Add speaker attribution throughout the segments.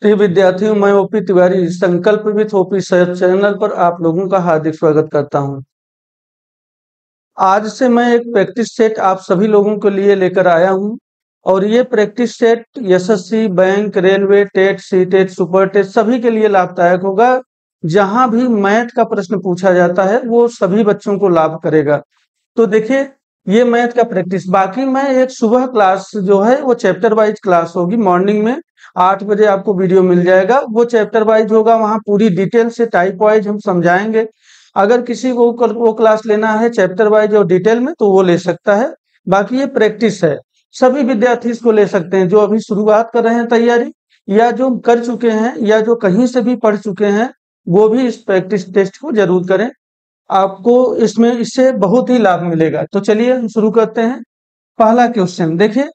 Speaker 1: प्रिय विद्यार्थियों, मैं ओपी तिवारी संकल्प विद ओपी सर चैनल पर आप लोगों का हार्दिक स्वागत करता हूं। आज से मैं एक प्रैक्टिस सेट आप सभी लोगों के लिए लेकर आया हूं और ये practice set SSC, bank, railway, TET, CTET, super TET सभी के लिए लाभदायक होगा। जहां भी मैथ का प्रश्न पूछा जाता है वो सभी बच्चों को लाभ करेगा। तो देखिए, ये मैथ का प्रैक्टिस, बाकी मैं एक सुबह क्लास जो है वो चैप्टर वाइज क्लास होगी। मॉर्निंग में 8 बजे आपको वीडियो मिल जाएगा, वो चैप्टर वाइज होगा। वहां पूरी डिटेल से टाइप वाइज हम समझाएंगे। अगर किसी को वो क्लास लेना है चैप्टर वाइज और डिटेल में तो वो ले सकता है। बाकी ये प्रैक्टिस है, सभी विद्यार्थी इसको ले सकते हैं जो अभी शुरुआत कर रहे हैं तैयारी, या जो कर चुके हैं, या जो कहीं से भी पढ़ चुके हैं, वो भी इस प्रैक्टिस टेस्ट को जरूर करें। आपको इसमें इससे बहुत ही लाभ मिलेगा। तो चलिए हम शुरू करते हैं। पहला क्वेश्चन देखिए,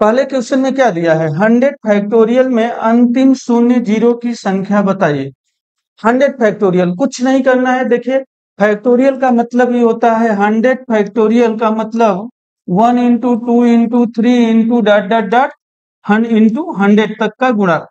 Speaker 1: पहले क्वेश्चन में क्या दिया है, 100 फैक्टोरियल में अंतिम शून्य जीरो की संख्या बताइए। 100 फैक्टोरियल कुछ नहीं करना है। देखिए, फैक्टोरियल का मतलब ये होता है, 100 फैक्टोरियल का मतलब 1 into 2 into 3 into dot dot dot into 100 तक का गुणा,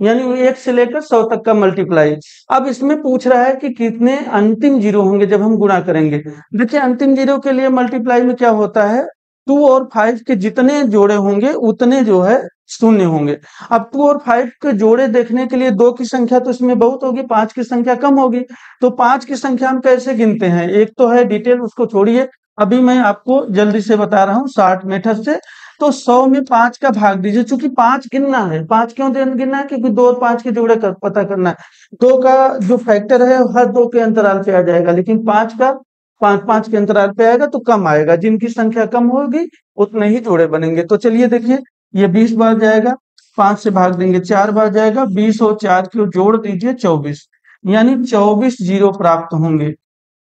Speaker 1: यानी 1 से लेकर 100 तक का मल्टीप्लाई। अब इसमें पूछ रहा है कि कितने अंतिम जीरो होंगे जब हम गुणा करेंगे। देखिए, अंतिम जीरो के लिए मल्टीप्लाई में क्या होता है, 2 और 5 के जितने जोड़े होंगे उतने जो है शून्य होंगे। अब 2 और 5 के जोड़े देखने के लिए 2 की संख्या तो इसमें बहुत होगी, 5 की संख्या कम होगी। तो 5 की संख्या हम कैसे गिनते हैं, एक तो है डिटेल, उसको छोड़िए, अभी मैं आपको जल्दी से बता रहा हूँ शॉर्ट मेथड से। तो 100 में 5 का भाग दीजिए, चूंकि 5 गिनना है। 5 क्यों गिनना है, क्योंकि 2 और 5 के जोड़े का पता करना है। 2 का जो फैक्टर है हर 2 के अंतराल पे आ जाएगा, लेकिन 5 का 5 के अंतराल पे आएगा तो कम आएगा। जिनकी संख्या कम होगी उतने ही जोड़े बनेंगे। तो चलिए देखिए, ये 20 बार जाएगा, 5 से भाग देंगे 4 बार जाएगा, 20 और 4 को जोड़ दीजिए 24, यानी 24 जीरो प्राप्त होंगे।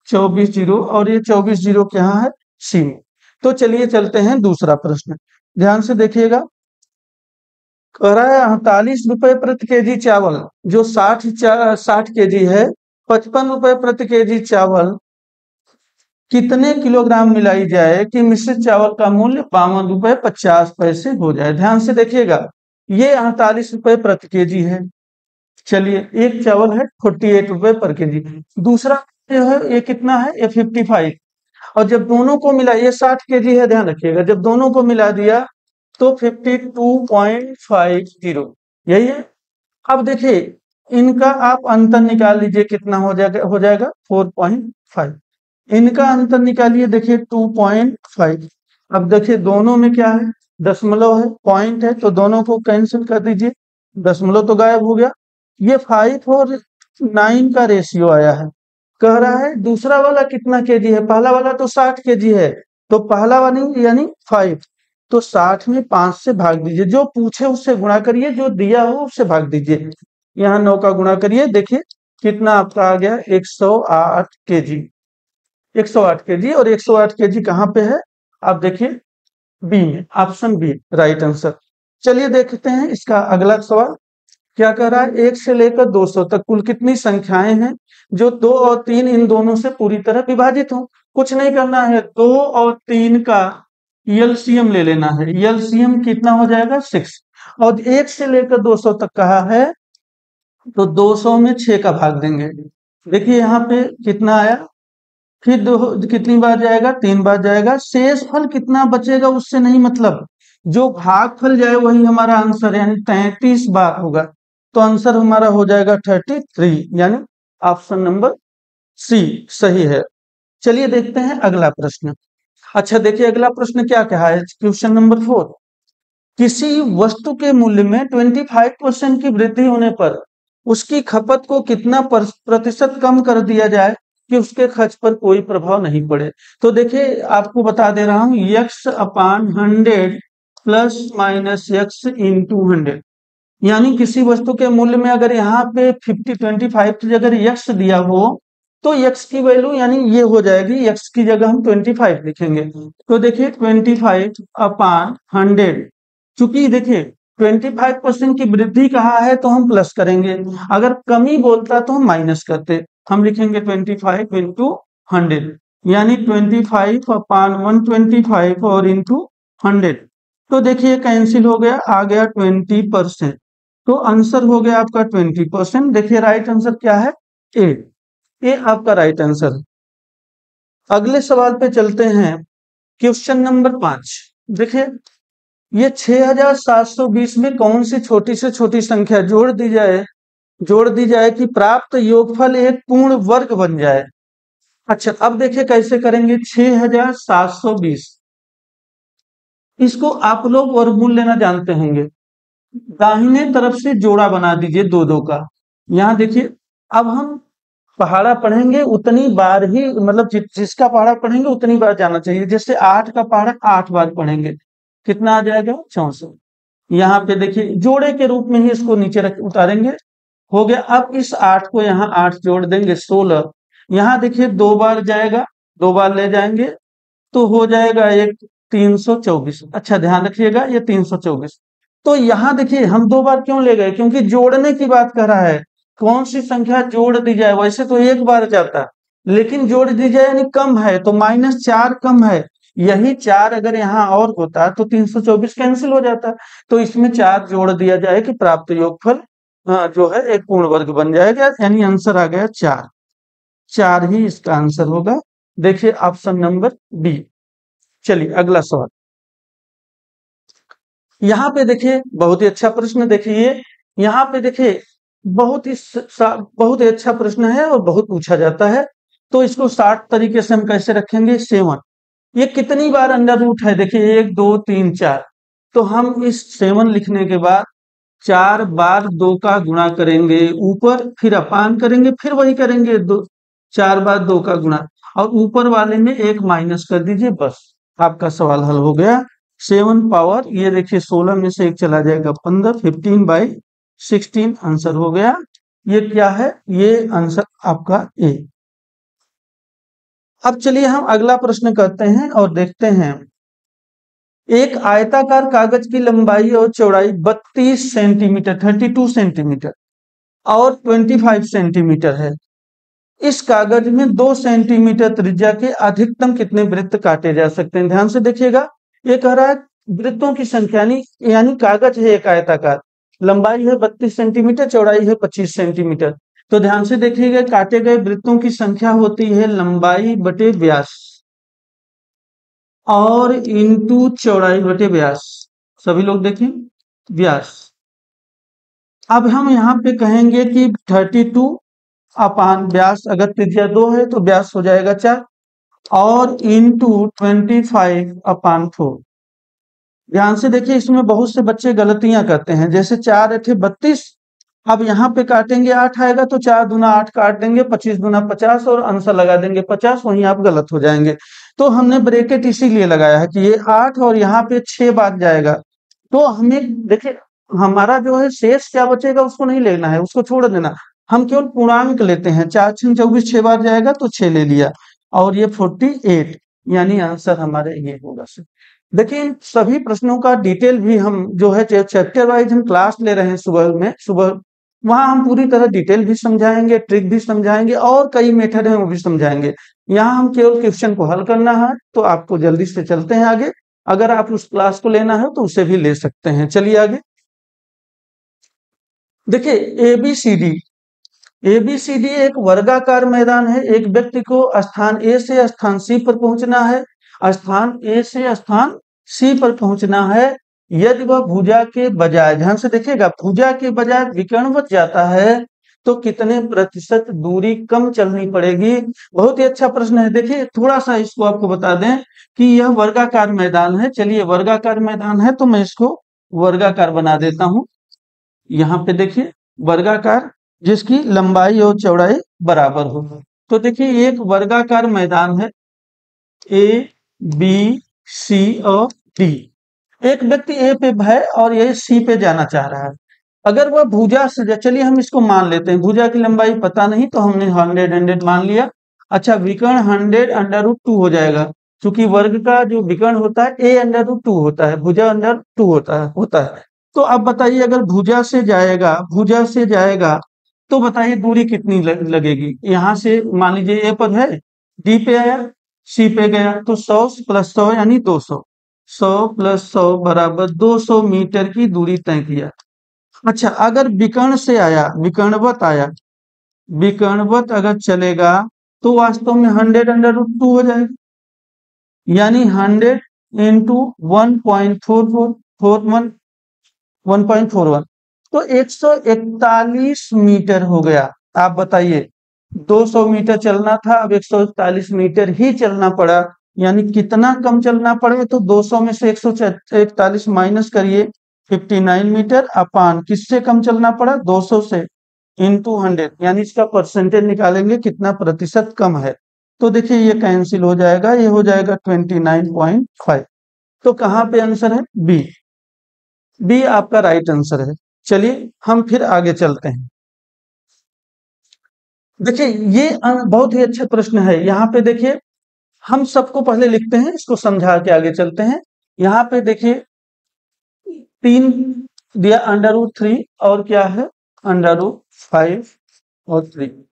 Speaker 1: 24 जीरो, और ये 24 जीरो क्या है, सी में। तो चलिए चलते हैं दूसरा प्रश्न, ध्यान से देखिएगा। कह रहा है 48 रुपए प्रति केजी चावल, जो 60 केजी है, 55 रुपए प्रति केजी चावल कितने किलोग्राम मिलाई जाए कि मिश्रित चावल का मूल्य 52 रुपए 50 पैसे हो जाए। ध्यान से देखिएगा, ये 48 रुपए प्रति केजी है। चलिए, एक चावल है 48 रुपए पर केजी, दूसरा जो है ये कितना है, ये 55। और जब दोनों को मिला, ये 60 केजी है, ध्यान रखिएगा, जब दोनों को मिला दिया तो 52.50 यही है। अब देखिए, इनका आप अंतर निकाल लीजिए, कितना हो जाएगा 4.5। इनका अंतर निकालिए, देखिए 2.5। अब देखिए दोनों में क्या है, दशमलव है, पॉइंट है, तो दोनों को कैंसिल कर दीजिए, दशमलव तो गायब हो गया। ये 5 और 9 का रेशियो आया है। कह रहा है दूसरा वाला कितना केजी है, पहला वाला तो 60 केजी है, तो पहला वाला यानी 5, तो 60 में 5 से भाग दीजिए, जो पूछे उससे गुणा करिए, जो दिया हो उससे भाग दीजिए। यहाँ 9 का गुणा करिए, देखिए कितना आपका आ गया, 108 केजी। 108 केजी, और 108 केजी कहाँ पे है, आप देखिए बी में, ऑप्शन बी राइट आंसर। चलिए देखते हैं इसका अगला सवाल क्या कह रहा है, 1 से लेकर 200 तक कुल कितनी संख्याएं हैं जो 2 और 3 इन दोनों से पूरी तरह विभाजित हो। कुछ नहीं करना है, 2 और 3 का एलसीएम ले लेना है। एलसीएम कितना हो जाएगा, 6। और 1 से लेकर 200 तक कहा है, तो 200 में 6 का भाग देंगे। देखिए यहाँ पे कितना आया, फिर कितनी बार जाएगा, 3 बार जाएगा। शेष फल कितना बचेगा उससे नहीं मतलब, जो भाग फल जाए वही हमारा आंसर, यानी 33 बार होगा। तो आंसर हमारा हो जाएगा 33, यानी ऑप्शन नंबर सी सही है। चलिए देखते हैं अगला प्रश्न। अच्छा देखिए, अगला प्रश्न क्या कहा है, क्वेश्चन नंबर 4। किसी वस्तु के मूल्य में 25% की वृद्धि होने पर उसकी खपत को कितना प्रतिशत कम कर दिया जाए कि उसके खर्च पर कोई प्रभाव नहीं पड़े। तो देखिए, आपको बता दे रहा हूं, x/100 plus minus x into 100, यानी किसी वस्तु के मूल्य में अगर यहाँ पे 25 की जगह x दिया हो तो x की वैल्यू यानी ये हो जाएगी, x की जगह हम 25 लिखेंगे। तो देखिए 25/100, चूंकि देखिए 25% की वृद्धि कहा है तो हम प्लस करेंगे, अगर कमी बोलता तो हम माइनस करते। हम लिखेंगे 25 इंटू 100, यानी 25/125 और इंटू 100। तो देखिए कैंसिल हो गया, आ गया 20%। तो आंसर हो गया आपका 20%। देखिए राइट आंसर क्या है, ए आपका राइट आंसर। अगले सवाल पे चलते हैं, क्वेश्चन नंबर 5। देखिए ये 6720 में कौन सी छोटी से छोटी संख्या जोड़ दी जाए कि प्राप्त योगफल एक पूर्ण वर्ग बन जाए। अच्छा अब देखिए कैसे करेंगे। 6720 इसको आप लोग वर्गमूल लेना जानते होंगे। दाहिने तरफ से जोड़ा बना दीजिए दो दो का। यहाँ देखिए अब हम पहाड़ा पढ़ेंगे उतनी बार ही, मतलब जिसका पहाड़ा पढ़ेंगे उतनी बार जाना चाहिए। जैसे 8 का पहाड़ा 8 बार पढ़ेंगे, कितना आ जाएगा 64। यहाँ पे देखिए जोड़े के रूप में ही इसको नीचे उतारेंगे, हो गया। अब इस 8 को यहाँ 8 जोड़ देंगे 16। यहाँ देखिए 2 बार जाएगा, 2 बार ले जाएंगे तो हो जाएगा एक 324। अच्छा ध्यान रखिएगा ये 324। तो यहाँ देखिए हम 2 बार क्यों ले गए, क्योंकि जोड़ने की बात कर रहा है। कौन सी संख्या जोड़ दी जाए, वैसे तो एक बार जाता, लेकिन जोड़ दी जाए यानी कम है, तो -4 कम है। यही 4 अगर यहाँ और होता तो 324 कैंसिल हो जाता। तो इसमें 4 जोड़ दिया जाए कि प्राप्त योगफल जो है एक पूर्ण वर्ग बन जाएगा, यानी आंसर आ गया 4। 4 ही इसका आंसर होगा। देखिए ऑप्शन नंबर बी। चलिए अगला सवाल। यहाँ पे देखिए बहुत ही अच्छा प्रश्न। देखिए यहाँ पे देखिए बहुत ही अच्छा प्रश्न है और बहुत पूछा जाता है। तो इसको 60 तरीके से हम कैसे रखेंगे। 7 ये कितनी बार अंडर रूट है, देखिए 1 2 3 4। तो हम इस 7 लिखने के बाद 4 बार 2 का गुणा करेंगे ऊपर, फिर अपान करेंगे, फिर वही करेंगे 4 बार 2 का गुणा, और ऊपर वाले में 1 माइनस कर दीजिए, बस आपका सवाल हल हो गया। 7 पावर ये देखिए 16 में से 1 चला जाएगा 15, 15/16 आंसर हो गया। ये क्या है, ये आंसर आपका ए। अब चलिए हम अगला प्रश्न करते हैं और देखते हैं। एक आयताकार कागज की लंबाई और चौड़ाई 32 सेंटीमीटर 32 सेंटीमीटर और 25 सेंटीमीटर है। इस कागज में 2 सेंटीमीटर त्रिज्या के अधिकतम कितने वृत्त काटे जा सकते हैं। ध्यान से देखिएगा, ये कह रहा है वृत्तों की संख्या, यानी कागज है एक आयताकार, लंबाई है 32 सेंटीमीटर, चौड़ाई है 25 सेंटीमीटर। तो ध्यान से देखिएगा, काटे गए वृत्तों की संख्या होती है लंबाई बटे व्यास और इंटू चौड़ाई बटे व्यास। सभी लोग देखें व्यास। अब हम यहाँ पे कहेंगे कि 32 अपान व्यास, अगर त्रिज्या 2 है तो व्यास हो जाएगा 4, और इंटू 25 अपान 4। ध्यान से देखिए इसमें बहुत से बच्चे गलतियां करते हैं। जैसे 4 × 32, अब यहाँ पे काटेंगे 8 आएगा तो 4 दूना 8 काट देंगे, 25 दूना 50 और आंसर लगा देंगे 50, वहीं आप गलत हो जाएंगे। तो हमने ब्रैकेट इसीलिए लगाया है कि ये 8 और यहाँ पे 6 बार जाएगा। तो हमें देखिए हमारा जो है शेष क्या बचेगा उसको नहीं लेना है, उसको छोड़ देना। हम केवल पूर्णांक लेते हैं। 4 × 24 6 बार जाएगा तो 6 ले लिया, और ये 48, यानी आंसर हमारे ये होगा। देखिए सभी प्रश्नों का डिटेल भी हम जो है चैप्टर वाइज हम क्लास ले रहे हैं सुबह, वहां हम पूरी तरह डिटेल भी समझाएंगे, ट्रिक भी समझाएंगे, और कई मेथड है वो भी समझाएंगे। यहाँ हम केवल क्वेश्चन को हल करना है। तो आपको जल्दी से चलते हैं आगे। अगर आप उस क्लास को लेना है तो उसे भी ले सकते हैं। चलिए आगे देखिए एबीसीडी एक वर्गाकार मैदान है। एक व्यक्ति को स्थान ए से स्थान सी पर पहुंचना है, स्थान ए से स्थान सी पर पहुंचना है। यदि वह भुजा के बजाय, ध्यान से देखिएगा, भुजा के बजाय विकर्णवत जाता है तो कितने प्रतिशत दूरी कम चलनी पड़ेगी। बहुत ही अच्छा प्रश्न है। देखिए थोड़ा सा इसको आपको बता दें कि यह वर्गाकार मैदान है। चलिए वर्गाकार मैदान है तो मैं इसको वर्गाकार बना देता हूं। यहाँ पे देखिए वर्गाकार जिसकी लंबाई और चौड़ाई बराबर हो। तो देखिए एक वर्गाकार मैदान है ए बी सी और डी। एक व्यक्ति ए पे है और ये सी पे जाना चाह रहा है। अगर वह भुजा से, चलिए हम इसको मान लेते हैं, भुजा की लंबाई पता नहीं तो हमने 100 मान लिया। अच्छा विकर्ण 100√2 हो जाएगा, क्योंकि वर्ग का जो विकर्ण होता है a√2 होता है, भुजा √2 होता है। तो अब बताइए अगर भुजा से जाएगा तो बताइए दूरी कितनी लगेगी। यहाँ से मान लीजिए ए पर है, डी पे आया, सी पे गया, तो 100 + 100 यानी 200, 100 + 100 = 200 मीटर की दूरी तय किया। अच्छा, अगर विकर्ण से आया, विकर्णवत आया, विकर्णवत अगर चलेगा तो वास्तव में 100√2 हो जाएगा, यानी 100 इंटू 1.4441, 1.41, तो 141 मीटर हो गया। आप बताइए, 200 मीटर चलना था, अब 141 मीटर ही चलना पड़ा, यानी कितना कम चलना पड़े, तो 200 में से 141 माइनस करिए, 59 मीटर अपान किससे कम चलना पड़ा, 200 से, इंटू 100, यानी इसका परसेंटेज निकालेंगे कितना प्रतिशत कम है। तो देखिए ये कैंसिल हो जाएगा, ये हो जाएगा 29.5। तो कहाँ पे आंसर है, बी। बी आपका राइट आंसर है। चलिए हम फिर आगे चलते हैं। देखिए ये बहुत ही अच्छा प्रश्न है। यहाँ पे देखिए, हम सबको पहले लिखते हैं, इसको समझा के आगे चलते हैं। यहाँ पे देखिए 3 दिया, √3 और क्या है, √5 और 3।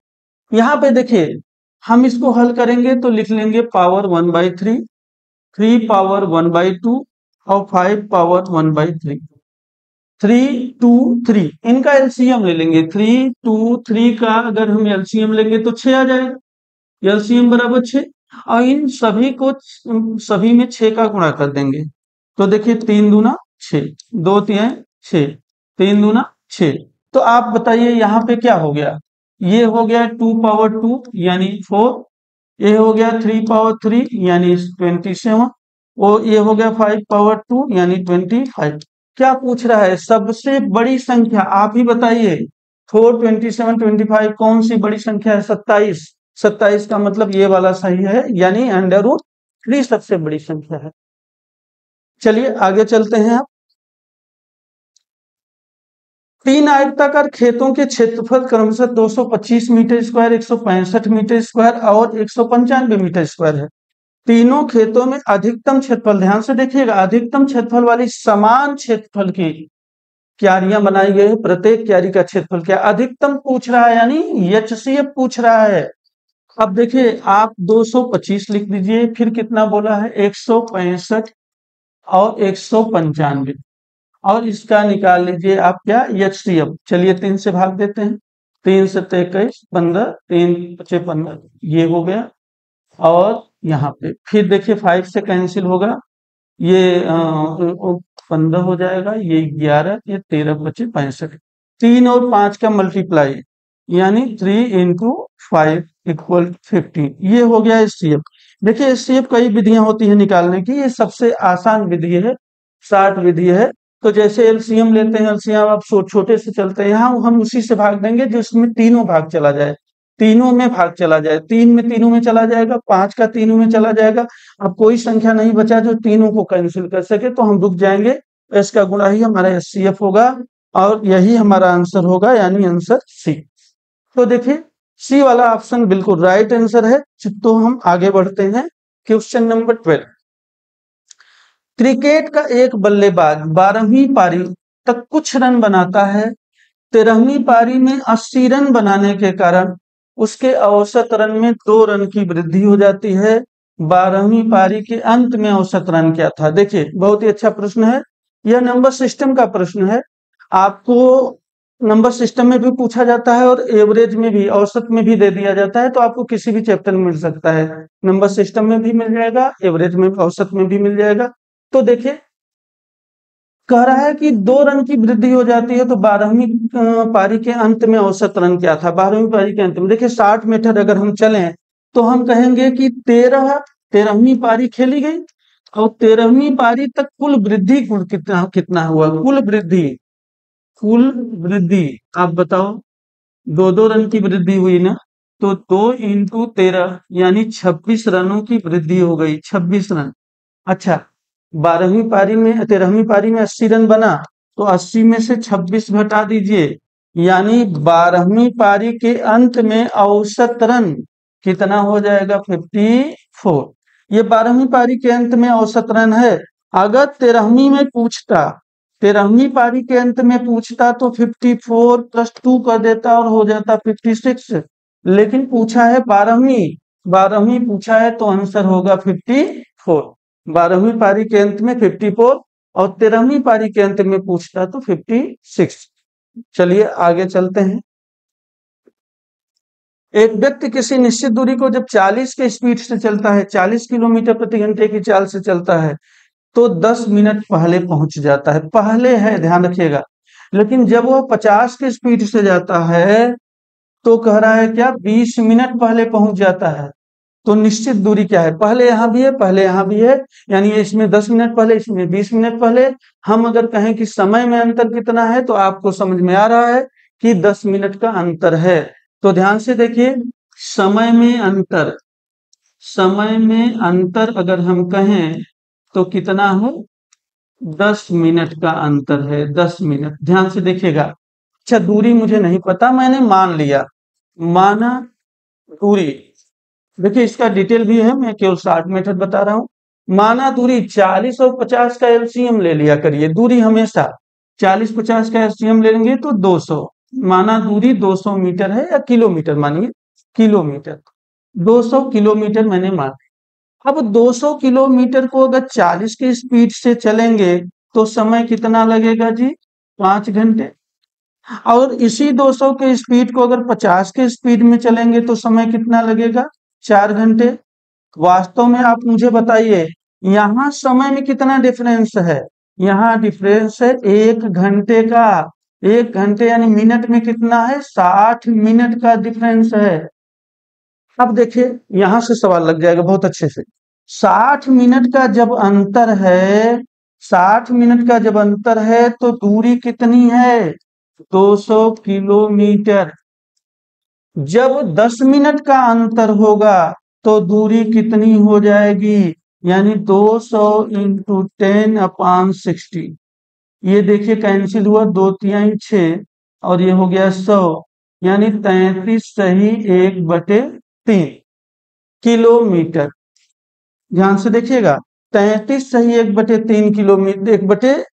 Speaker 1: यहाँ पे देखिए हम इसको हल करेंगे तो लिख लेंगे पावर 1/3, 3 पावर 1/2 और 5 पावर 1/3। 3 2 3 इनका एलसीएम ले लेंगे। 3 2 3 का अगर हम एलसीएम लेंगे तो 6 आ जाएगा, एलसीएम बराबर 6, और इन सभी को सभी में 6 का गुणा कर देंगे। तो देखिए 3 दूना 6, 2 3 6, 3 दूना 6। तो आप बताइए यहाँ पे क्या हो गया, ये हो गया 2 पावर 2 यानी 4, ये हो गया 3 पावर 3 यानी 27, और ये हो गया 5 पावर 2 यानी 25। क्या पूछ रहा है, सबसे बड़ी संख्या आप ही बताइए। 4 27 25 कौन सी बड़ी संख्या है, 27। 27 का मतलब ये वाला सही है, यानी √3 सबसे बड़ी संख्या है। चलिए आगे चलते हैं। आप 3 आयताकार खेतों के क्षेत्रफल क्रमशः 225 मीटर स्क्वायर, 165 मीटर स्क्वायर और 195 मीटर स्क्वायर है। तीनों खेतों में अधिकतम क्षेत्रफल, ध्यान से देखिएगा, अधिकतम क्षेत्रफल वाली समान क्षेत्रफल की क्यारियां बनाई गई है। प्रत्येक क्यारी का क्षेत्रफल क्या, अधिकतम पूछ रहा है, यानी एचसीएफ पूछ रहा है। अब देखिए आप 225 लिख दीजिए, फिर कितना बोला है, 165 और 195, और इसका निकाल लीजिए आप क्या, एचसीएफ। चलिए 3 से भाग देते हैं, 3 से 21 15, 3 5 15, ये हो गया। और यहाँ पे फिर देखिए 5 से कैंसिल होगा, ये 15 हो जाएगा, ये 11, ये 13 बचे 65। 3 और 5 का मल्टीप्लाई, यानी 3 इंटू 5 इक्वल 15, ये हो गया एचसीएफ। देखिए एचसीएफ कई विधियां होती है निकालने की, ये सबसे आसान विधि है, शार्ट विधि है। तो जैसे एलसीएम लेते हैं, एलसीएम आप छोटे से चलते हैं, यहाँ हम उसी से भाग देंगे जिसमें तीनों भाग चला जाए, तीनों में भाग चला जाए, 3 में तीनों में चला जाएगा, 5 का तीनों में चला जाएगा। अब कोई संख्या नहीं बचा जो तीनों को कैंसिल कर सके, तो हम रुक जाएंगे। इसका गुणा ही हमारा एचसीएफ होगा, और यही हमारा आंसर होगा, यानी आंसर सी। तो देखिए सी वाला ऑप्शन बिल्कुल राइट आंसर है। तो हम आगे बढ़ते हैं। Question number 12। क्रिकेट का एक बल्लेबाज 12वीं पारी तक कुछ रन बनाता है, 13वीं पारी में 80 रन बनाने के कारण उसके औसत रन में 2 रन की वृद्धि हो जाती है। 12वीं पारी के अंत में औसत रन क्या था। देखिए बहुत ही अच्छा प्रश्न है, यह नंबर सिस्टम का प्रश्न है। आपको नंबर सिस्टम में भी पूछा जाता है और एवरेज में भी, औसत में भी दे दिया जाता है, तो आपको किसी भी चैप्टर में मिल सकता है। नंबर सिस्टम में भी मिल जाएगा, एवरेज में, औसत में भी मिल जाएगा। तो देखिए कह रहा है कि 2 रन की वृद्धि हो जाती है, तो 12वीं पारी के अंत में औसत रन क्या था। 12वीं पारी के अंत में देखिए 60 मीटर अगर हम चलें तो हम कहेंगे कि 13वीं पारी खेली गई, और 13वीं पारी तक कुल वृद्धि कितना कितना हुआ, कुल वृद्धि आप बताओ। 2 रन की वृद्धि हुई ना, तो 2 इंटू 13 यानी 26 रनों की वृद्धि हो गई, 26 रन। अच्छा 13वीं पारी में 80 रन बना, तो 80 में से 26 घटा दीजिए, यानी 12वीं पारी के अंत में औसत रन कितना हो जाएगा, 54। ये 12वीं पारी के अंत में औसत रन है। अगर 13वीं पारी के अंत में पूछता तो 54 + 2 कर देता और हो जाता 56, लेकिन पूछा है 12वीं पूछा है, तो आंसर होगा 54। 12वीं पारी के अंत में 54, और 13वीं पारी के अंत में पूछता तो 56। चलिए आगे चलते हैं। एक व्यक्ति किसी निश्चित दूरी को जब 40 के स्पीड से चलता है, 40 किलोमीटर प्रति घंटे की चाल से चलता है, तो 10 मिनट पहले पहुंच जाता है। पहले है, ध्यान रखिएगा। लेकिन जब वह 50 के स्पीड से जाता है तो कह रहा है क्या, 20 मिनट पहले पहुंच जाता है। तो निश्चित दूरी क्या है, पहले यहां भी है, पहले यहां भी है, यानी इसमें 10 मिनट पहले, इसमें 20 मिनट पहले। हम अगर कहें कि समय में अंतर कितना है, तो आपको समझ में आ रहा है कि 10 मिनट का अंतर है। तो ध्यान से देखिए, समय में अंतर, समय में अंतर अगर हम कहें तो कितना है, 10 मिनट का अंतर है, 10 मिनट। ध्यान से देखिएगा। अच्छा, दूरी मुझे नहीं पता, मैंने मान लिया, माना दूरी। देखिए इसका डिटेल भी है, मैं केवल शॉर्ट मेथड बता रहा हूं। माना दूरी 40 और 50 का एलसीएम ले लिया करिए। दूरी हमेशा 40-50 का एलसीएम ले लेंगे तो 200। माना दूरी 200 मीटर है, या किलोमीटर मानिए, किलोमीटर, 200 किलोमीटर मैंने मान। अब 200 किलोमीटर को अगर 40 की स्पीड से चलेंगे तो समय कितना लगेगा जी, 5 घंटे। और इसी 200 के स्पीड को अगर 50 के स्पीड में चलेंगे तो समय कितना लगेगा, 4 घंटे। वास्तव में आप मुझे बताइए, यहाँ समय में कितना डिफरेंस है, यहाँ डिफरेंस है 1 घंटे का। 1 घंटे यानी मिनट में कितना है, 60 मिनट का डिफरेंस है। अब देखिए यहां से सवाल लग जाएगा बहुत अच्छे से। 60 मिनट का जब अंतर है, 60 मिनट का जब अंतर है तो दूरी कितनी है, 200 किलोमीटर। जब 10 मिनट का अंतर होगा तो दूरी कितनी हो जाएगी, यानी 200 इंटू 10/60। ये देखिए कैंसिल हुआ, 2×3 6, और ये हो गया 100, यानी 33 सही 1/3 किलोमीटर। ध्यान से देखिएगा, 33 सही 1/3 किलोमीटर, 1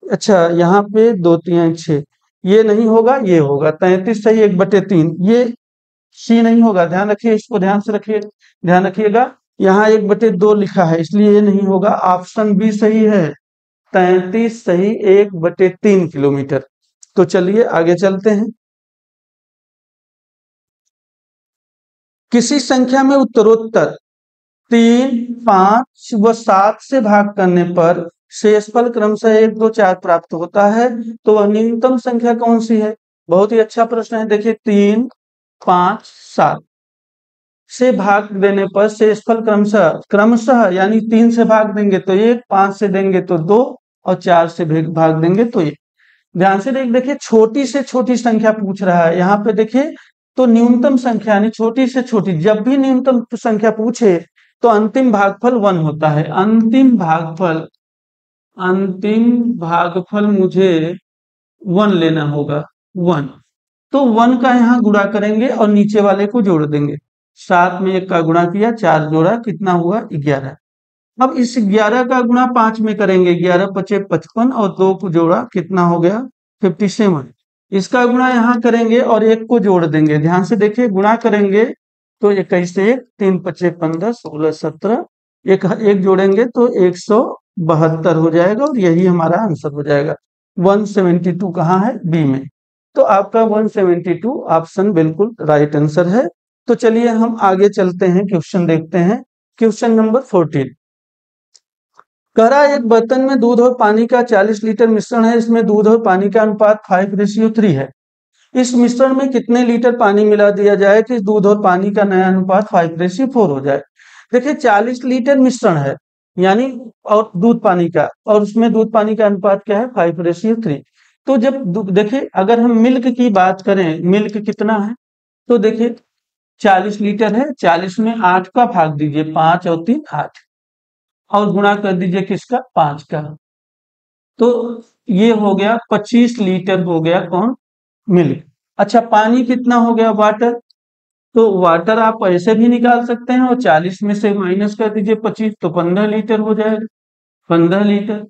Speaker 1: अच्छा यहाँ पे 2×3 6, ये नहीं होगा, ये होगा 33 सही 1/3, ये सी नहीं होगा। ध्यान रखिए, इसको ध्यान से रखिए, ध्यान रखिएगा। यहाँ 1/2 लिखा है, इसलिए ये नहीं होगा। ऑप्शन बी सही है, 33 सही 1/3 किलोमीटर। तो चलिए आगे चलते हैं। किसी संख्या में उत्तरोत्तर 3, 5 व 7 से भाग करने पर शेषफल क्रमशः 1, 2, 4 प्राप्त होता है, तो वह न्यूनतम संख्या कौन सी है। बहुत ही अच्छा प्रश्न है। देखिए 3, 5, 7 से भाग देने पर शेषफल क्रमशः, क्रमशः यानी 3 से भाग देंगे तो 1, 5 से देंगे तो 2, और 4 से भाग देंगे तो 1। ध्यान से देखिए, छोटी से छोटी संख्या पूछ रहा है यहाँ पे। देखिए तो न्यूनतम संख्या यानी छोटी से छोटी, जब भी न्यूनतम संख्या पूछे तो अंतिम भागफल 1 होता है। अंतिम भागफल, अंतिम भागफल मुझे 1 लेना होगा, 1। तो 1 का यहाँ गुणा करेंगे और नीचे वाले को जोड़ देंगे। 7 में 1 का गुणा किया, 4 जोड़ा, कितना हुआ, 11। अब इस 11 का गुणा 5 में करेंगे, 11×5 = 55, और 2 को जोड़ा, कितना हो गया, 57। इसका गुणा यहाँ करेंगे और 1 को जोड़ देंगे। ध्यान से देखिए, गुणा करेंगे तो 21 से 1, 3×5 = 15, 16, 17, एक जोड़ेंगे तो 172 हो जाएगा, और यही हमारा आंसर हो जाएगा। 172 कहाँ है, बी में। तो आपका 172 ऑप्शन बिल्कुल राइट आंसर है। तो चलिए हम आगे चलते हैं, क्वेश्चन देखते हैं। Question number 14। कह रहा है एक बर्तन में दूध और पानी का 40 लीटर मिश्रण है। इसमें दूध और पानी का अनुपात 5:3 है। इस मिश्रण में कितने लीटर पानी मिला दिया जाए कि दूध और पानी का नया अनुपात 5:4 हो जाए। देखिए 40 लीटर मिश्रण है, यानी और दूध पानी का, और उसमें दूध पानी का अनुपात क्या है, 5:3। तो जब देखिए अगर हम मिल्क की बात करें, मिल्क कितना है, तो देखिए 40 लीटर है, 40 में 8 का भाग दीजिए, 5 और 3 8, और गुणा कर दीजिए किसका, 5 का। तो ये हो गया 25 लीटर हो गया कौन, मिल्क। अच्छा पानी कितना हो गया, वाटर। तो वाटर आप ऐसे भी निकाल सकते हैं, और 40 में से माइनस कर दीजिए 25, तो 15 लीटर हो जाएगा, 15 लीटर।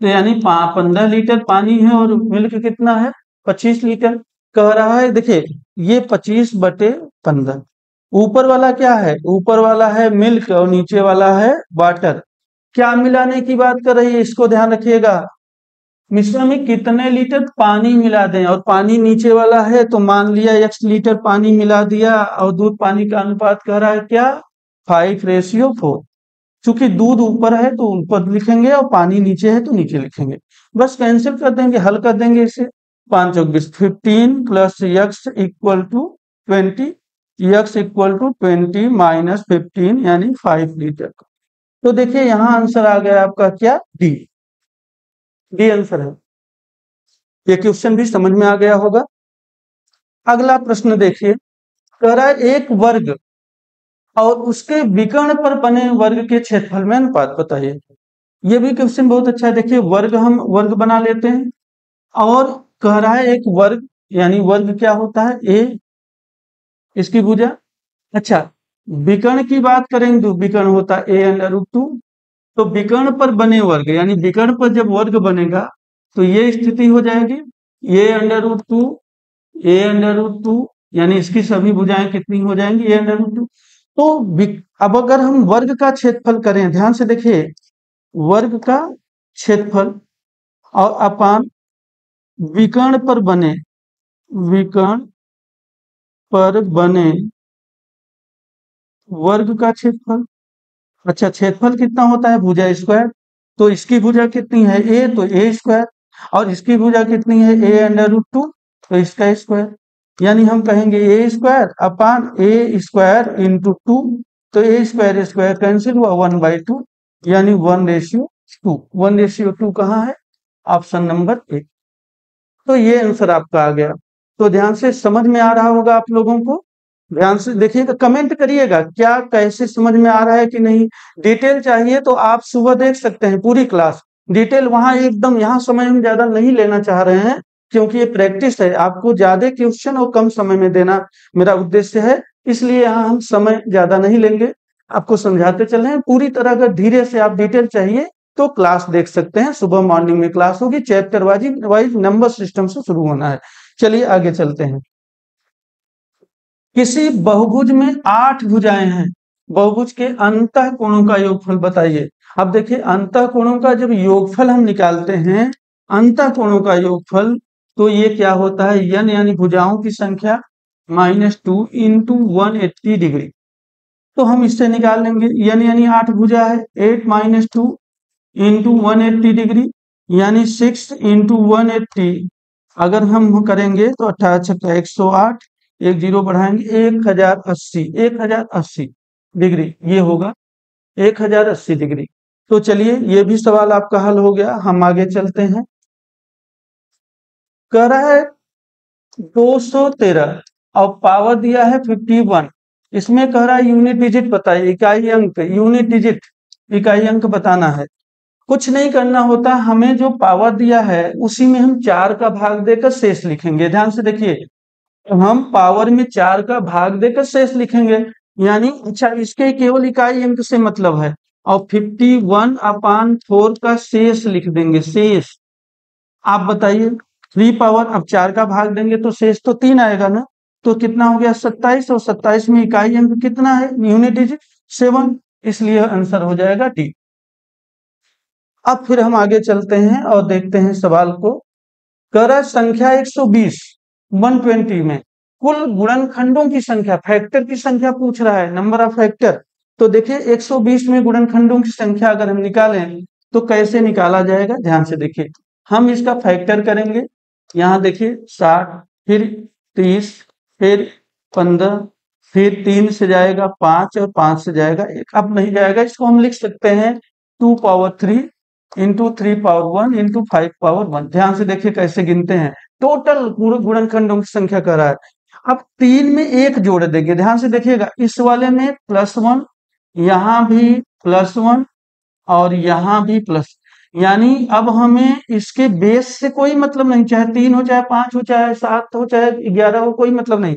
Speaker 1: तो यानी 15 लीटर पानी है और मिल्क कितना है, 25 लीटर। कह रहा है देखिए ये 25/15, ऊपर वाला क्या है, ऊपर वाला है मिल्क और नीचे वाला है वाटर। क्या मिलाने की बात कर रही है, इसको ध्यान रखिएगा। मिश्रण में कितने लीटर पानी मिला दें, और पानी नीचे वाला है तो मान लिया x लीटर पानी मिला दिया, और दूध पानी का अनुपात कह रहा है क्या, 5:4। चूंकि दूध ऊपर है तो ऊपर लिखेंगे और पानी नीचे है तो नीचे लिखेंगे। बस कैंसिल कर देंगे, हल कर देंगे इसे। 5 चौक 20, 15 plus x equal to 20, x equal to 20 minus 15 यानी 5 लीटर। तो देखिए यहाँ आंसर आ गया आपका क्या, डी। डी आंसर है। ये क्वेश्चन भी समझ में आ गया होगा। अगला प्रश्न देखिए, कह रहा है एक वर्ग और उसके विकर्ण पर बने वर्ग के क्षेत्रफल में अनुपात बताइए। ये भी क्वेश्चन बहुत अच्छा है। देखिए वर्ग, हम वर्ग बना लेते हैं और कह रहा है एक वर्ग, यानी वर्ग क्या होता है, ए, इसकी भुजा। अच्छा, विकर्ण की बात करेंगे तो विकर्ण होता है a√2। तो विकर्ण पर बने वर्ग, यानी विकर्ण पर जब वर्ग बनेगा तो ये स्थिति हो जाएगी a√2, a√2, यानी इसकी सभी भुजाएं कितनी हो जाएंगी, a√2। तो अब अगर हम वर्ग का क्षेत्रफल करें, ध्यान से देखिए, वर्ग का क्षेत्रफल और अपान विकर्ण पर बने, विकर्ण पर बने वर्ग का क्षेत्रफल। अच्छा, क्षेत्रफल कितना होता है, भुजा स्क्वायर। तो इसकी भुजा कितनी है, ए, तो ए स्क्वायर, और इसकी भुजा कितनी है, a√2, तो इसका स्क्वायर। यानी हम कहेंगे ए स्क्वायर अपान ए स्क्वायर इंटू 2। तो ए स्क्वायर स्क्वायर कैंसिल हुआ, 1/2, यानी 1:2। 1:2 कहाँ है, ऑप्शन नंबर ए। तो ये आंसर आपका आ गया। तो ध्यान से समझ में आ रहा होगा आप लोगों को। ध्यान से देखिएगा, कमेंट करिएगा क्या कैसे समझ में आ रहा है कि नहीं। डिटेल चाहिए तो आप सुबह देख सकते हैं पूरी क्लास, डिटेल वहां एकदम, यहाँ समय हम ज्यादा नहीं लेना चाह रहे हैं क्योंकि ये प्रैक्टिस है, आपको ज्यादा क्वेश्चन और कम समय में देना मेरा उद्देश्य है। इसलिए यहाँ हम समय ज्यादा नहीं लेंगे, आपको समझाते चल रहे हैं पूरी तरह। अगर धीरे से आप डिटेल चाहिए तो क्लास देख सकते हैं, सुबह मॉर्निंग में क्लास होगी, चैप्टर वाइज नंबर सिस्टम से शुरू होना है। चलिए आगे चलते हैं। किसी बहुभुज में 8 भुजाएं हैं, बहुभुज के अंतः कोणों का योगफल बताइए। अब देखिए अंतः कोणों का जब योगफल हम निकालते हैं, अंतः कोणों का योगफल, तो ये क्या होता है, n यानी भुजाओं की संख्या -2 इंटू 180 डिग्री। तो हम इससे निकाल लेंगे, n यानी 8 भुजा है, 8 - 2 इंटू 180 डिग्री, यानी 6 इंटू 180। अगर हम करेंगे तो 18 108, एक जीरो बढ़ाएंगे, 1080, 1080 डिग्री ये होगा, 1080 डिग्री। तो चलिए ये भी सवाल आपका हल हो गया। हम आगे चलते हैं। कह रहा है 213 और पावर दिया है 51। इसमें कह रहा है यूनिट डिजिट बताइए, इकाई अंक, यूनिट डिजिट, इकाई अंक बताना है। कुछ नहीं करना होता, हमें जो पावर दिया है उसी में हम 4 का भाग देकर शेष लिखेंगे। ध्यान से देखिए, हम पावर में 4 का भाग देकर शेष लिखेंगे, यानी अच्छा इसके केवल इकाई अंक से मतलब है, और 51/4 का शेष लिख देंगे, शेष। आप बताइए 3 पावर, अब 4 का भाग देंगे तो शेष तो 3 आएगा ना, तो कितना हो गया 27, और 27 में इकाई अंक कितना है, यूनिट डिजिट 7, इसलिए आंसर हो जाएगा डी। अब फिर हम आगे चलते हैं और देखते हैं सवाल को। कह रहा है संख्या 120 120 में कुल गुणनखंडों की संख्या, फैक्टर की संख्या पूछ रहा है, नंबर ऑफ फैक्टर। तो देखिए 120 में गुणनखंडों की संख्या अगर हम निकालें तो कैसे निकाला जाएगा, ध्यान से देखिए। हम इसका फैक्टर करेंगे, यहाँ देखिए 60, फिर 30, फिर 15, फिर 3 से जाएगा 5 और 5 से जाएगा 1। अब नहीं जाएगा, इसको हम लिख सकते हैं 2 power 3 into 3 power 1 into 5 power 1। ध्यान से देखिए कैसे गिनते हैं, टोटल पूरे गुणनखंडों की संख्या कर रहा है। अब 3 में 1 जोड़ देंगे, ध्यान से देखिएगा, इस वाले में +1, यहाँ भी +1 और यहाँ भी प्लस, यानी अब हमें इसके बेस से कोई मतलब नहीं, चाहे 3 हो, चाहे 5 हो, चाहे 7 हो, चाहे 11 हो, कोई मतलब नहीं।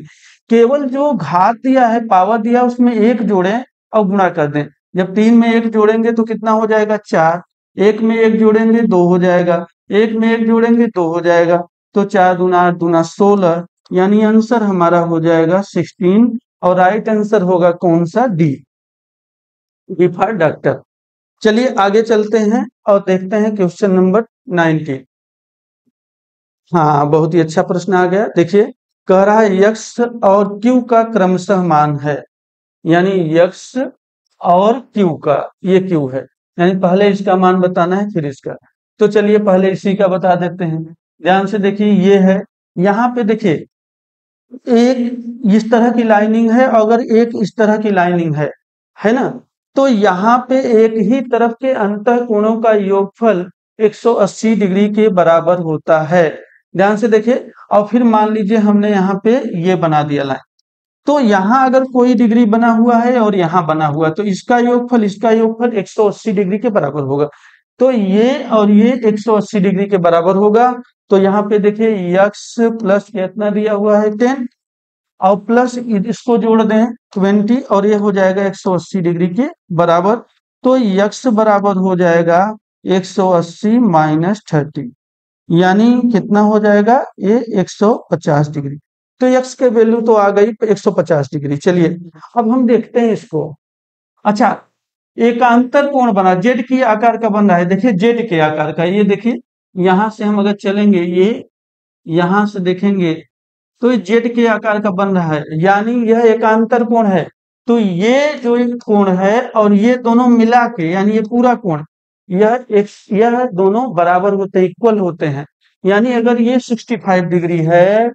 Speaker 1: केवल जो घात दिया है, पावर दिया, उसमें 1 जोड़ें और गुणा कर दें। जब 3 में 1 जोड़ेंगे तो कितना हो जाएगा 4, 1 में 1 जोड़ेंगे 2 हो जाएगा, 1 में 1 जोड़ेंगे 2 हो जाएगा, तो 4 दूना 8 दूना 16, यानी आंसर हमारा हो जाएगा 16। और राइट आंसर होगा कौन सा, डी, डी फॉर डॉक्टर। चलिए आगे चलते हैं और देखते हैं क्वेश्चन नंबर 19। हाँ, बहुत ही अच्छा प्रश्न आ गया। देखिए, कह रहा है यक्स और क्यू का क्रमशः मान है, यानी यक्स और क्यू का, ये क्यू है, यानी पहले इसका मान बताना है फिर इसका। तो चलिए पहले इसी का बता देते हैं। ध्यान से देखिए, ये है, यहाँ पे देखिए एक इस तरह की लाइनिंग है, अगर एक इस तरह की लाइनिंग है ना? तो यहाँ पे एक ही तरफ के अंतः कोणों का योगफल 180 डिग्री के बराबर होता है। ध्यान से देखिए, और फिर मान लीजिए हमने यहाँ पे ये बना दिया लाइन, तो यहाँ अगर कोई डिग्री बना हुआ है और यहाँ बना हुआ है, तो इसका योगफल 180 डिग्री के बराबर होगा। तो ये और ये 180 डिग्री के बराबर होगा। तो यहाँ पे देखिए यक्स प्लस कितना दिया हुआ है 10, और प्लस इसको जोड़ दें 20, और ये हो जाएगा 180 डिग्री के बराबर। तो यक्स बराबर हो जाएगा 180 माइनस 30, यानी कितना हो जाएगा ये 150 डिग्री। तो यक्स के वैल्यू तो आ गई 150 डिग्री। चलिए अब हम देखते हैं इसको। अच्छा, एकांतर कोण बना, जेड की आकार का बन रहा है। देखिए जेड के आकार का, ये देखिए यहां से हम अगर चलेंगे, ये यहां से देखेंगे तो ये जेड के आकार का बन रहा है, यानी यह एकांतर कोण है। तो ये जो एक कोण है और ये दोनों मिला के, यानी ये पूरा कोण, यह दोनों बराबर होते हैं, इक्वल होते हैं। यानी अगर ये 65 डिग्री है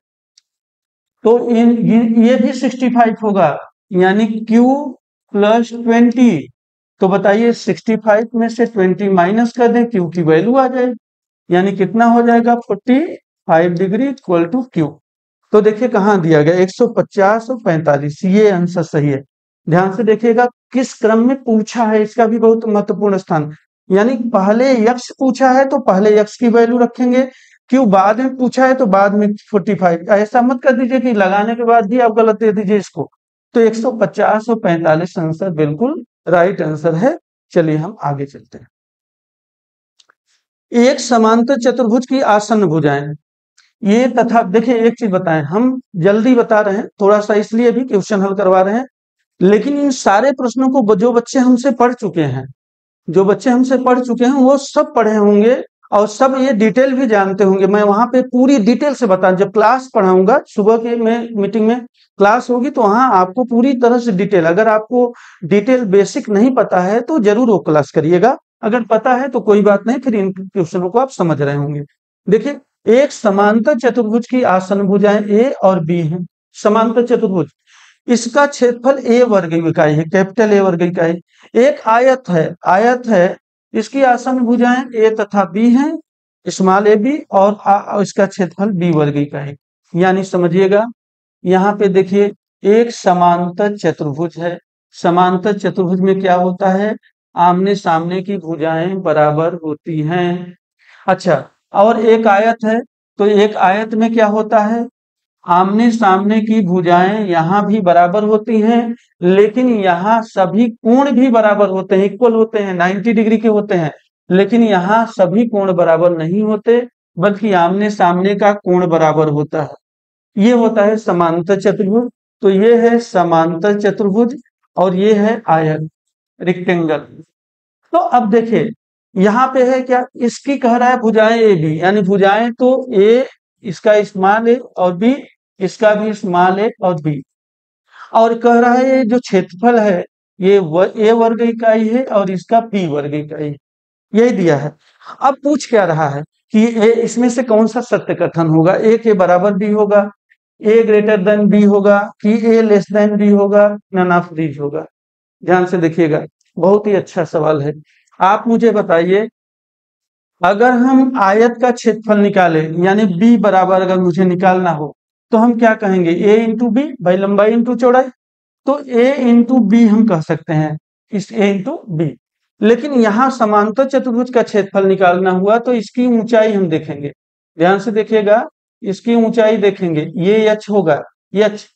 Speaker 1: तो ये भी 65 होगा, यानी Q प्लस 20। तो बताइए 65 में से 20 माइनस कर दें, Q की वैल्यू आ जाएगी, यानी कितना हो जाएगा 45 डिग्री इक्वल टू Q। तो देखिए कहाँ दिया गया 150 और 45, ये आंसर सही है। ध्यान से देखिएगा किस क्रम में पूछा है, इसका भी बहुत महत्वपूर्ण स्थान। यानी पहले यक्स पूछा है तो पहले यक्स की वैल्यू रखेंगे, क्यों बाद में पूछा है तो बाद में 45। ऐसा मत कर दीजिए कि लगाने के बाद भी आप गलत दे दीजिए इसको। तो 150 और 45 आंसर बिल्कुल राइट आंसर है। चलिए हम आगे चलते हैं। एक समांतर चतुर्भुज की आसन्न भुजाएं, ये तथा देखिए एक चीज बताएं, हम जल्दी बता रहे हैं थोड़ा सा, इसलिए भी क्वेश्चन हल करवा रहे हैं। लेकिन इन सारे प्रश्नों को जो बच्चे हमसे पढ़ चुके हैं, जो बच्चे हमसे पढ़ चुके हैं वो सब पढ़े होंगे और सब ये डिटेल भी जानते होंगे। मैं वहां पे पूरी डिटेल से बता, जब क्लास पढ़ाऊंगा सुबह के में मीटिंग में क्लास होगी तो वहां आपको पूरी तरह से डिटेल, अगर आपको डिटेल बेसिक नहीं पता है तो जरूर वो क्लास करिएगा, अगर पता है तो कोई बात नहीं, फिर इन क्वेश्चनों को आप समझ रहे होंगे। देखिए, एक समांतर चतुर्भुज की आसन्न भुजाएं ए और बी हैं। समांतर चतुर्भुज, इसका क्षेत्रफल ए वर्ग इकाई है, कैपिटल ए वर्ग इकाई। एक आयत है, इसकी आसन्न भुजाएं ए तथा बी हैं, स्मॉल ए बी, और इसका क्षेत्रफल बी वर्ग इकाई। यानी समझिएगा, यहाँ पे देखिए एक समांतर चतुर्भुज है। समांतर चतुर्भुज में क्या होता है, आमने सामने की भुजाएं बराबर होती हैं। अच्छा, और एक आयत है, तो एक आयत में क्या होता है, आमने सामने की भुजाएं यहाँ भी बराबर होती हैं, लेकिन यहाँ सभी कोण भी बराबर होते हैं, इक्वल होते हैं, 90 डिग्री के होते हैं। लेकिन यहाँ सभी कोण बराबर नहीं होते, बल्कि आमने सामने का कोण बराबर होता है। ये होता है समांतर चतुर्भुज। तो ये है समांतर चतुर्भुज और ये है आयत, रेक्टेंगल। तो अब देखिए यहाँ पे है क्या, इसकी कह रहा है भुजाएं ए बी, यानी भुजाएं तो ए इसका स्मॉल ए और बी इसका भी स्मॉल ए और बी, और कह रहा है ये जो क्षेत्रफल है ये ए वर्ग इकाई है और इसका बी वर्ग इकाई है, यही दिया है। अब पूछ क्या रहा है कि इसमें से कौन सा सत्य कथन होगा, ए के बराबर बी होगा, ए ग्रेटर देन बी होगा, कि ए लेस देन बी होगा, नन ऑफ दीज होगा। ध्यान से देखिएगा, बहुत ही अच्छा सवाल है। आप मुझे बताइए, अगर हम आयत का क्षेत्रफल निकाले, यानी बी बराबर अगर मुझे निकालना हो, तो हम क्या कहेंगे, ए इंटू बी, भाई लंबाई इंटू चौड़ाई। तो ए इंटू बी हम कह सकते हैं, इस ए इंटू बी। लेकिन यहाँ समांतर चतुर्भुज का क्षेत्रफल निकालना हुआ तो इसकी ऊंचाई हम देखेंगे। ध्यान से देखिएगा, इसकी ऊंचाई देखेंगे, ये एच होगा, एच।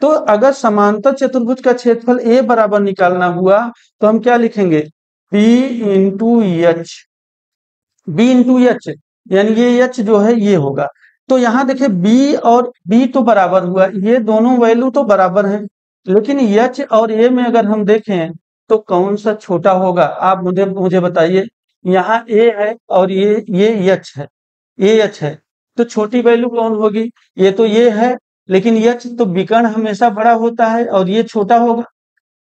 Speaker 1: तो अगर समांतर चतुर्भुज का क्षेत्रफल ए बराबर निकालना हुआ तो हम क्या लिखेंगे, B into H, B into H, यानी ये एच जो है ये होगा। तो यहाँ देखिए बी और बी तो बराबर हुआ, ये दोनों वैल्यू तो बराबर है, लेकिन एच और ए में अगर हम देखें तो कौन सा छोटा होगा, आप मुझे बताइए। यहाँ ए है और ये एच है, ए एच है, तो छोटी वैल्यू कौन होगी? ये है, लेकिन यच तो विकर्ण हमेशा बड़ा होता है और ये छोटा होगा,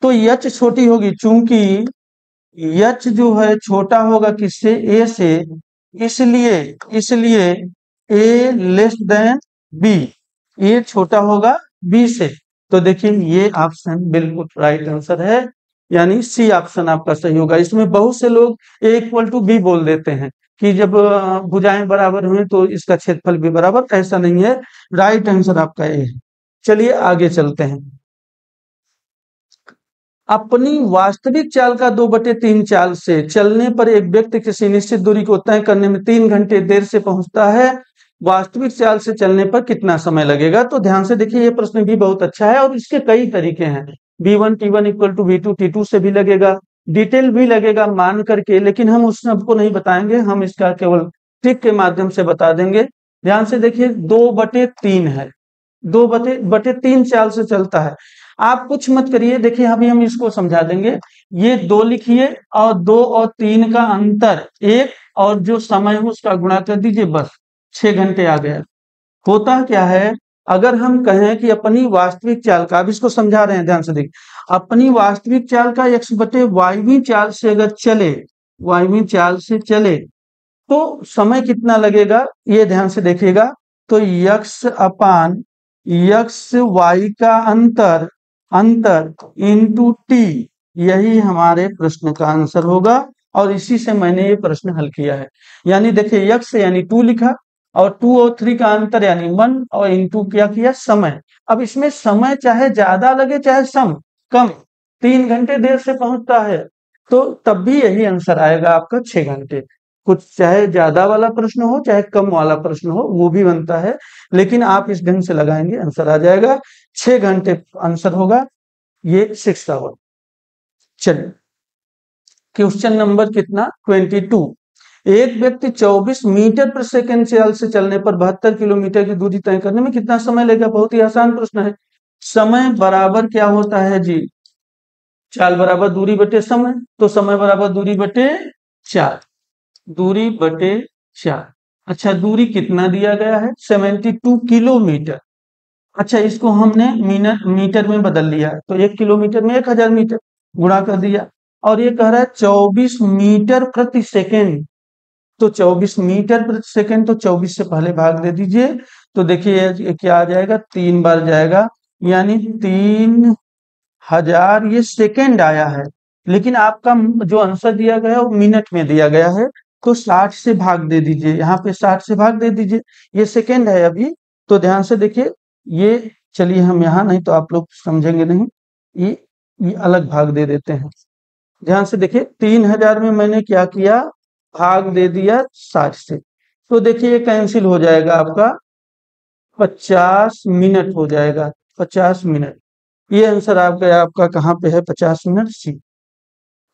Speaker 1: तो यच छोटी होगी। चूंकि यच जो है छोटा होगा किससे? ए से, इसलिए इसलिए ए लेस देन बी, ए छोटा होगा बी से। तो देखिए ये ऑप्शन बिल्कुल राइट आंसर है, यानी सी ऑप्शन आपका सही होगा। इसमें बहुत से लोग ए इक्वल टू बी बोल देते हैं कि जब भुजाएं बराबर हुए तो इसका क्षेत्रफल भी बराबर, ऐसा नहीं है। राइट आंसर आपका ए है। चलिए आगे चलते हैं। अपनी वास्तविक चाल का 2/3 चाल से चलने पर एक व्यक्ति किसी निश्चित दूरी को तय करने में 3 घंटे देर से पहुंचता है, वास्तविक चाल से चलने पर कितना समय लगेगा? तो ध्यान से देखिए, ये प्रश्न भी बहुत अच्छा है और इसके कई तरीके हैं। B1 T1 equal to V2 T2 से भी लगेगा, डिटेल भी लगेगा मान करके, लेकिन हम उस सबको नहीं बताएंगे, हम इसका केवल ट्रिक के माध्यम से बता देंगे। ध्यान से देखिए 2/3 है, 2/3 चाल से चलता है। आप कुछ मत करिए, देखिए अभी हम इसको समझा देंगे। ये 2 लिखिए और 2 और 3 का अंतर 1 और जो समय है उसका गुणा कर दीजिए, बस 6 घंटे आ गया। होता क्या है, अगर हम कहें कि अपनी वास्तविक चाल का, अब इसको समझा रहे हैं ध्यान से देखिए, अपनी वास्तविक चाल का x/y चाल से अगर चले, y चाल से चले तो समय कितना लगेगा, ये ध्यान से देखिएगा। तो x y का अंतर इंटू टी, यही हमारे प्रश्न का आंसर होगा और इसी से मैंने ये प्रश्न हल किया है। यानी देखिए x यानी 2 लिखा और 2 और 3 का अंतर यानी 1 और इंटू क्या किया, समय। अब इसमें समय चाहे ज्यादा लगे चाहे कम, 3 घंटे देर से पहुंचता है तो तब भी यही आंसर आएगा आपका 6 घंटे। कुछ चाहे ज्यादा वाला प्रश्न हो चाहे कम वाला प्रश्न हो वो भी बनता है, लेकिन आप इस ढंग से लगाएंगे आंसर आ जाएगा, 6 घंटे आंसर होगा, ये 6 आवर। चलिए क्वेश्चन नंबर कितना, 22। एक व्यक्ति 24 मीटर पर सेकंड चाल से चलने पर 72 किलोमीटर की दूरी तय करने में कितना समय लेगा? बहुत ही आसान प्रश्न है। समय बराबर क्या होता है जी, चाल बराबर दूरी बटे समय, तो समय बराबर दूरी बटे 4, दूरी बटे 4। अच्छा दूरी कितना दिया गया है, 72 किलोमीटर। अच्छा इसको हमने मीटर में बदल लिया, तो 1 किलोमीटर में 1000 मीटर गुणा कर दिया, और ये कह रहा है 24 मीटर प्रति सेकेंड, तो 24 मीटर प्रति सेकेंड, तो 24 से पहले भाग दे दीजिए, तो देखिए क्या आ जाएगा, 3 बार जाएगा, यानी 3000 ये सेकेंड आया है, लेकिन आपका जो आंसर दिया गया है वो मिनट में दिया गया है, तो 60 से भाग दे दीजिए, यहाँ पे 60 से भाग दे दीजिए, ये सेकेंड है अभी। तो ध्यान से देखिए, ये चलिए हम यहाँ नहीं तो आप लोग समझेंगे नहीं, ये अलग भाग दे देते हैं। ध्यान से देखिए 3000 में मैंने क्या किया, भाग दे दिया 60 से, तो देखिए ये कैंसिल हो जाएगा, आपका 50 मिनट हो जाएगा, 50 मिनट। ये आंसर आपका कहाँ पे है, 50 मिनट, सी।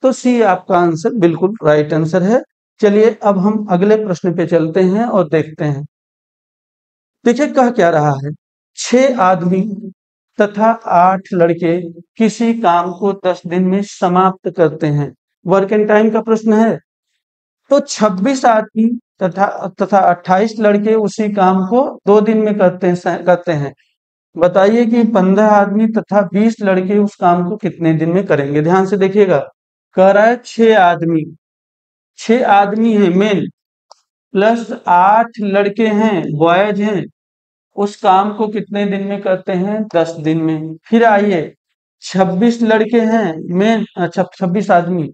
Speaker 1: तो सी आपका आंसर बिल्कुल राइट आंसर है। चलिए अब हम अगले प्रश्न पे चलते हैं और देखते हैं। देखिए कह क्या रहा है, 6 आदमी तथा 8 लड़के किसी काम को 10 दिन में समाप्त करते हैं, वर्क एंड टाइम का प्रश्न है। तो 26 आदमी तथा 28 लड़के उसी काम को 2 दिन में करते हैं। बताइए कि 15 आदमी तथा 20 लड़के उस काम को कितने दिन में करेंगे? ध्यान से देखिएगा, कह रहा है 6 आदमी हैं मेन, प्लस 8 लड़के हैं बॉयज हैं, उस काम को कितने दिन में करते हैं? 10 दिन में। फिर आइए 26 लड़के हैं मेन, अच्छा 26 आदमी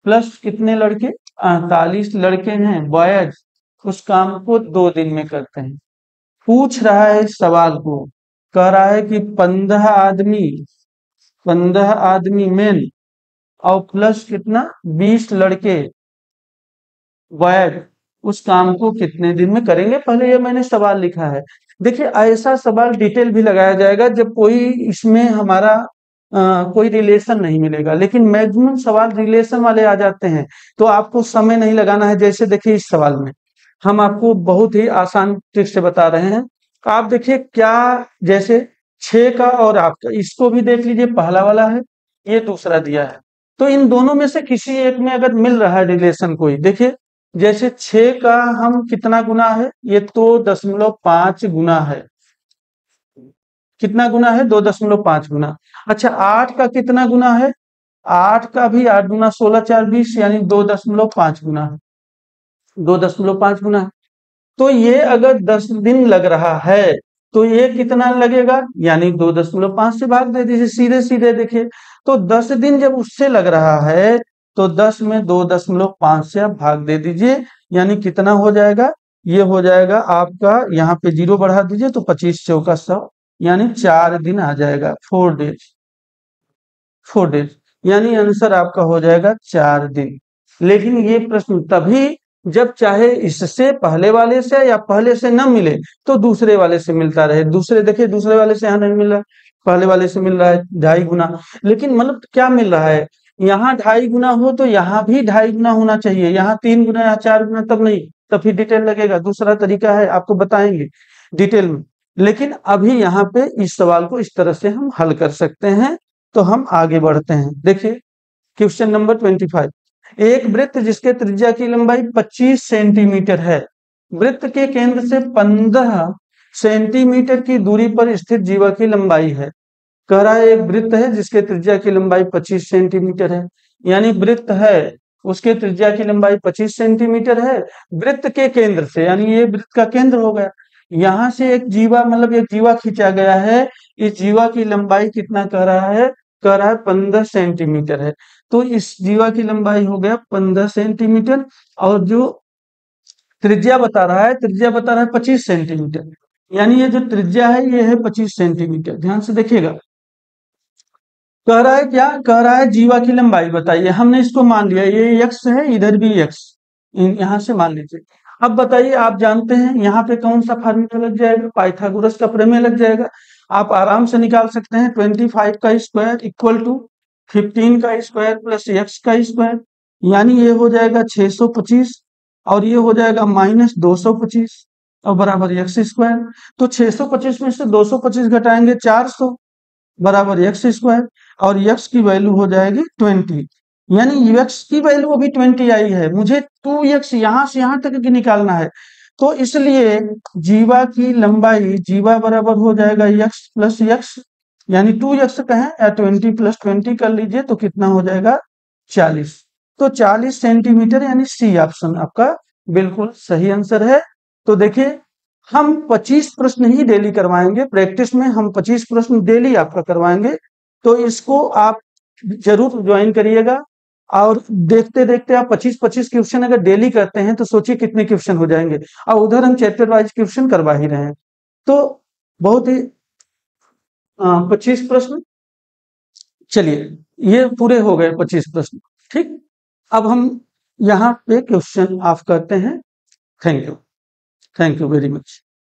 Speaker 1: प्लस कितने लड़के, 48 लड़के हैं बॉयज, उस काम को 2 दिन में करते हैं। पूछ रहा है इस सवाल को, कह रहा है कि 15 आदमी मेन और प्लस कितना 20 लड़के बॉयज उस काम को कितने दिन में करेंगे? पहले ये मैंने सवाल लिखा है। देखिए ऐसा सवाल डिटेल भी लगाया जाएगा जब कोई इसमें हमारा कोई रिलेशन नहीं मिलेगा, लेकिन मैक्सिमम सवाल रिलेशन वाले आ जाते हैं, तो आपको समय नहीं लगाना है। जैसे देखिए इस सवाल में हम आपको बहुत ही आसान ट्रिक से बता रहे हैं। आप देखिए क्या, जैसे 6 का और आपका, इसको भी देख लीजिए, पहला वाला है ये दूसरा दिया है, तो इन दोनों में से किसी एक में अगर मिल रहा है रिलेशन कोई, देखिए जैसे 6 का हम कितना गुना है, ये तो 2.5 गुना है। कितना गुना है, 2.5 गुना। अच्छा 8 का कितना गुना है, 8 का भी 8 गुना 16 4 20 यानी 2.5 गुना है। 2.5 गुना है। तो ये अगर 10 दिन लग रहा है तो ये कितना लगेगा, यानी 2.5 से भाग दे दीजिए, सीधे सीधे देखिए। तो 10 दिन जब उससे लग रहा है तो 10 में 2.5 से आप भाग दे दीजिए, यानी कितना हो जाएगा, ये हो जाएगा आपका, यहाँ पे 0 बढ़ा दीजिए तो 25 चौका 100, यानी 4 दिन आ जाएगा, 4 डेज। 4 डेज यानी आंसर आपका हो जाएगा 4 दिन। लेकिन ये प्रश्न तभी जब चाहे इससे पहले वाले से या पहले से न मिले तो दूसरे वाले से मिलता रहे। दूसरे देखिए, दूसरे वाले से यहाँ नहीं मिल रहा है, पहले वाले से मिल रहा है 2.5 गुना। लेकिन मतलब क्या मिल रहा है, यहाँ 2.5 गुना हो तो यहाँ भी 2.5 गुना होना चाहिए, यहाँ 3 गुना या 4 गुना तब नहीं, तब फिर डिटेल लगेगा। दूसरा तरीका है, आपको बताएंगे डिटेल में। लेकिन अभी यहाँ पे इस सवाल को इस तरह से हम हल कर सकते हैं। तो हम आगे बढ़ते हैं। देखिए क्वेश्चन नंबर 25। एक वृत्त जिसके त्रिज्या की लंबाई 25 सेंटीमीटर है, वृत्त के केंद्र से 15 सेंटीमीटर की दूरी पर स्थित जीवा की लंबाई है। कह रहा है एक वृत्त है जिसके त्रिज्या की लंबाई 25 सेंटीमीटर है, यानी वृत्त है उसके त्रिज्या की लंबाई 25 सेंटीमीटर है। वृत्त के केंद्र से, यानी ये वृत्त का केंद्र हो गया, यहां से एक जीवा मतलब एक जीवा खींचा गया है। इस जीवा की लंबाई कितना कह रहा है, कह रहा है 15 सेंटीमीटर है। तो इस जीवा की लंबाई हो गया 15 सेंटीमीटर, और जो त्रिज्या बता रहा है, त्रिज्या बता रहा है 25 सेंटीमीटर, यानी ये जो त्रिज्या है ये है 25 सेंटीमीटर। ध्यान से देखिएगा, कह रहा है क्या, कह रहा है जीवा की लंबाई बताइए। हमने इसको मान लिया ये x है, इधर भी x, यहां से मान लीजिए। अब बताइए, आप जानते हैं यहाँ पे कौन सा फार्मूला लग जाएगा, पाइथागोरस का प्रमेय लग जाएगा। आप आराम से निकाल सकते हैं 25 का स्क्वायर इक्वल टू 15 का स्क्वायर प्लस x का स्क्वायर, यानी ये हो जाएगा 625, और ये हो जाएगा माइनस 225 और बराबर x स्क्वायर। तो 625 में से 225 घटाएंगे 400 बराबर एक्स स्क्वायर, और x की वैल्यू हो जाएगी 20, यानी x की वैल्यू अभी 20 आई है, मुझे 2x यहां से यहां तक की निकालना है। तो इसलिए जीवा की लंबाई, जीवा बराबर हो जाएगा x प्लस x, यानी 2x कहें या 20 प्लस 20 कर लीजिए तो कितना हो जाएगा 40। तो 40 सेंटीमीटर, यानी सी ऑप्शन आपका बिल्कुल सही आंसर है। तो देखिए हम 25 प्रश्न ही डेली करवाएंगे, प्रैक्टिस में हम 25 प्रश्न डेली आपका करवाएंगे। तो इसको आप जरूर ज्वाइन करिएगा, और देखते देखते आप 25-25 क्वेश्चन अगर डेली करते हैं तो सोचिए कितने क्वेश्चन हो जाएंगे। और उधर हम चैप्टर वाइज क्वेश्चन करवा ही रहे हैं। तो बहुत ही 25 प्रश्न, चलिए ये पूरे हो गए 25 प्रश्न। ठीक, अब हम यहाँ पे क्वेश्चन ऑफ करते हैं। Thank you, thank you very much.